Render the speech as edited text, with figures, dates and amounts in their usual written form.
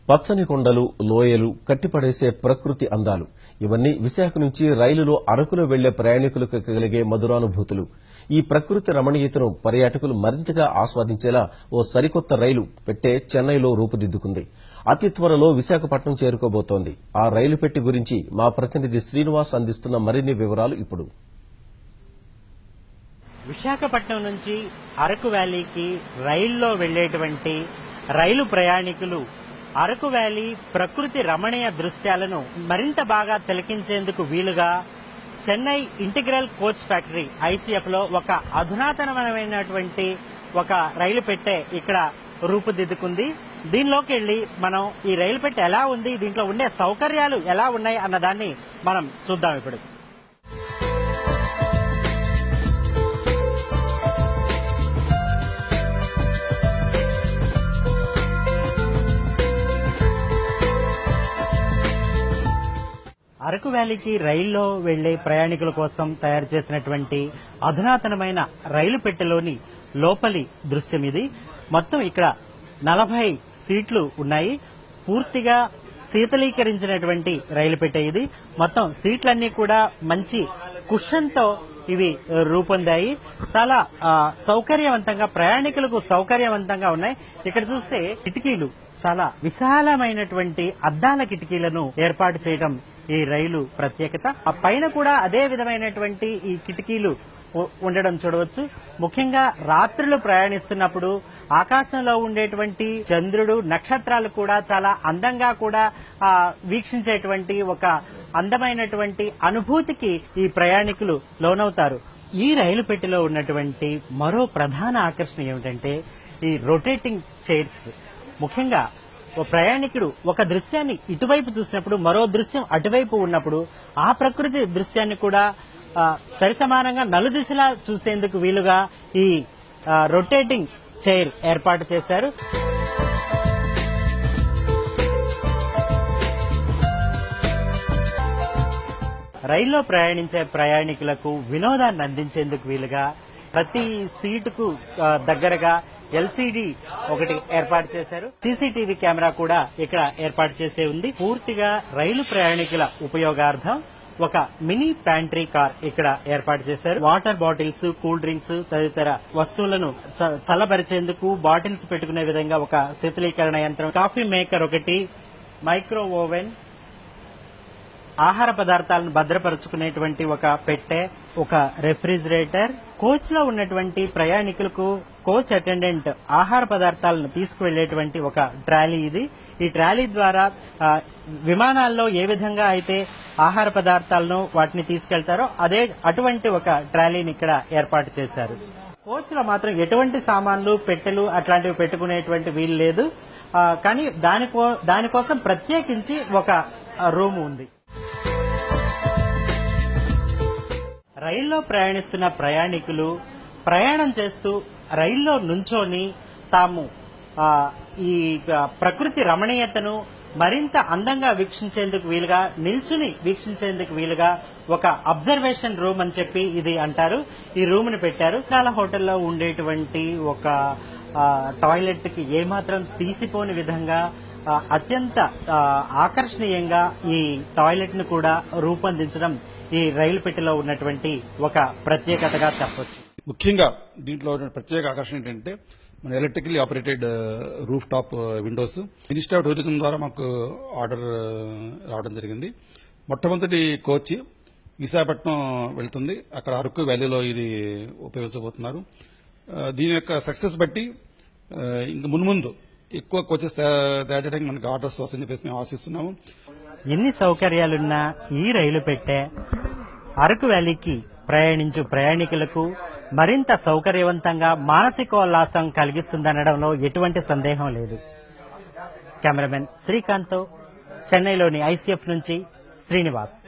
పచ్చని కొండలు, లోయలు, కట్టిపడేసే ప్రకృతి అందాలు ఇవన్నీ విశాఖ నుంచి రైలులో అరకులో వెళ్లే ప్రయాణికులకు కలిగే మధురానుభూతులు. ఈ ప్రకృతి రమణీయతను పర్యాటకులు మరింతగా ఆస్వాదించేలా ఓ సరికొత్త రైలు పెట్టె చెన్నైలో రూపుదిద్దుకుంది. అతి త్వరలో విశాఖపట్నం చేరుకోబోతోంది. ఆ రైలు పెట్టె గురించి మా ప్రతినిధి శ్రీనివాస్ అందిస్తున్న మరిన్ని వివరాలు ఇప్పుడు. విశాఖపట్నం నుంచి అరకు వ్యాలీకి రైల్లో వెళ్లేటువంటి రైలు ప్రయాణికులు అరకు వ్యాలీ ప్రకృతి రమణీయ దృశ్యాలను మరింత బాగా తిలకించేందుకు వీలుగా Chennai integral coach factory ICF లో ఒక అధునాతనమైనటువంటి ఒక రైలు పెట్టె ఇక్కడ రూపుదిద్దుకుంది. దీనిలోకి వెళ్లి మనం ఈ రైలు పెట్టె ఎలా ఉంది, దీంట్లో ఉండే సౌకర్యాలు ఎలా ఉన్నాయి అన్నదాన్ని మనం చూద్దాం ఇప్పుడు. అరకు వ్యాలీకి రైల్లో వెళ్లే ప్రయాణికుల కోసం తయారు చేసినటువంటి అధునాతనమైన రైలు పెట్టెలోని లోపలి దృశ్యం ఇది. మొత్తం ఇక్కడ 40 సీట్లు ఉన్నాయి. పూర్తిగా శీతలీకరించినటువంటి రైలు పెట్టె ఇది. మొత్తం సీట్లన్నీ కూడా మంచి కుషన్ తో ఇవి రూపొందాయి. చాలా సౌకర్యవంతంగా, ప్రయాణికులకు సౌకర్యవంతంగా ఉన్నాయి. ఇక్కడ చూస్తే కిటికీలు చాలా విశాలమైనటువంటి అద్దాల కిటికీలను ఏర్పాటు చేయడం ఈ రైలు ప్రత్యేకత. ఆ పైన కూడా అదే విధమైనటువంటి ఈ కిటికీలు ఉండడం చూడవచ్చు. ముఖ్యంగా రాత్రులు ప్రయాణిస్తున్నప్పుడు ఆకాశంలో ఉండేటువంటి చంద్రుడు, నక్షత్రాలు కూడా చాలా అందంగా కూడా వీక్షించేటువంటి ఒక అందమైనటువంటి అనుభూతికి ఈ ప్రయాణికులు లోనవుతారు. ఈ రైలు పెట్టెలో ఉన్నటువంటి మరో ప్రధాన ఆకర్షణ ఏమిటంటే ఈ రొటేటింగ్ చైర్స్. ముఖ్యంగా ఓ ప్రయాణికుడు ఒక దృశ్యాన్ని ఇటువైపు చూసినప్పుడు మరో దృశ్యం అటువైపు ఉన్నప్పుడు ఆ ప్రకృతి దృశ్యాన్ని కూడా సరిసమానంగా నలుదిశలా చూసేందుకు వీలుగా ఈ రొటేటింగ్ చైర్ ఏర్పాటు చేశారు. రైల్లో ప్రయాణించే ప్రయాణికులకు వినోదాన్ని అందించేందుకు వీలుగా ప్రతి సీటుకు దగ్గరగా ఎల్సీడీ ఒకటి ఏర్పాటు చేశారు. సీసీటీవీ కెమెరా కూడా ఇక్కడ ఏర్పాటు చేసే ఉంది. పూర్తిగా రైలు ప్రయాణికుల ఉపయోగార్థం ఒక మినీ ప్యాంట్రీ కార్ ఇక్కడ ఏర్పాటు చేశారు. వాటర్ బాటిల్స్, కూల్ డ్రింక్స్ తదితర వస్తువులను చల్లబరిచేందుకు బాటిల్స్ పెట్టుకునే విధంగా ఒక శీతలీకరణ యంత్రం, కాఫీ మేకర్ ఒకటి, మైక్రో ఓవెన్, ఆహార పదార్థాలను భద్రపరుచుకునేటువంటి ఒక పెట్టె, ఒక రెఫ్రిజిరేటర్. కోచ్ లో ఉన్నటువంటి ప్రయాణికులకు కోచ్ అటెండెంట్ ఆహార పదార్థాలను తీసుకువెళ్లేటువంటి ఒక ట్రాలీ ఇది. ఈ ట్రాలీ ద్వారా విమానాల్లో ఏ విధంగా అయితే ఆహార పదార్థాలను వాటిని తీసుకెళ్తారో అటువంటి ఒక ట్రాలీని ఇక్కడ ఏర్పాటు చేశారు. కోచ్ లో మాత్రం ఎటువంటి సామాన్లు, పెట్టెలు అట్లాంటివి పెట్టుకునేటువంటి వీలు లేదు. కానీ దానికోసం ప్రత్యేకించి ఒక రూమ్ ఉంది. రైల్లో ప్రయాణిస్తున్న ప్రయాణికులు ప్రయాణం చేస్తూ రైల్లో నుంచొని తాము ఈ ప్రకృతి రమణీయతను మరింత అందంగా వీక్షించేందుకు వీలుగా, నిల్చుని వీక్షించేందుకు వీలుగా ఒక అబ్జర్వేషన్ రూమ్ అని చెప్పి ఇది అంటారు. ఈ రూమ్ ని పెట్టారు. చాలా హోటల్లో ఉండేటువంటి ఒక టాయిలెట్ కి ఏమాత్రం తీసిపోని విధంగా అత్యంత ఆకర్షణీయంగా ఈ టాయిలెట్ ను కూడా రూపొందించడం ఈ రైలు పెట్టెలో ఉన్నటువంటి ఒక ప్రత్యేకతగా చెప్పొచ్చు. ముఖ్యంగా దీంట్లో ప్రత్యేక ఆకర్షణ ఏంటంటే మన electrically operated roof top Windows. Ministry of tourism ద్వారా మాకు ఆర్డర్ రావడం జరిగింది. మొట్టమొదటి కోచ్ విశాఖపట్నం వెళ్తుంది. అక్కడ అరకు వ్యాలీలో ఇది ఉపయోగించబోతున్నారు. దీని యొక్క సక్సెస్ బట్టి ఇంకా మున్ముందు ఎక్కువ కోచెస్ తయారు చేయడానికి మనకి ఆర్డర్స్ వస్తాయని చెప్పేసి మేము ఆశిస్తున్నాము. ఎన్ని సౌకర్యాలున్నా ఈ రైలు పెట్టె అరకు వ్యాలీకి ప్రయాణించు ప్రయాణికులకు మరింత సౌకర్యవంతంగా మానసికోల్లాసం కలిగిస్తుందనడంలో ఎటువంటి సందేహం లేదు. కెమెరామెన్ శ్రీకాంత్, చెన్నైలోని ఐసీఎఫ్ నుంచి శ్రీనివాస్.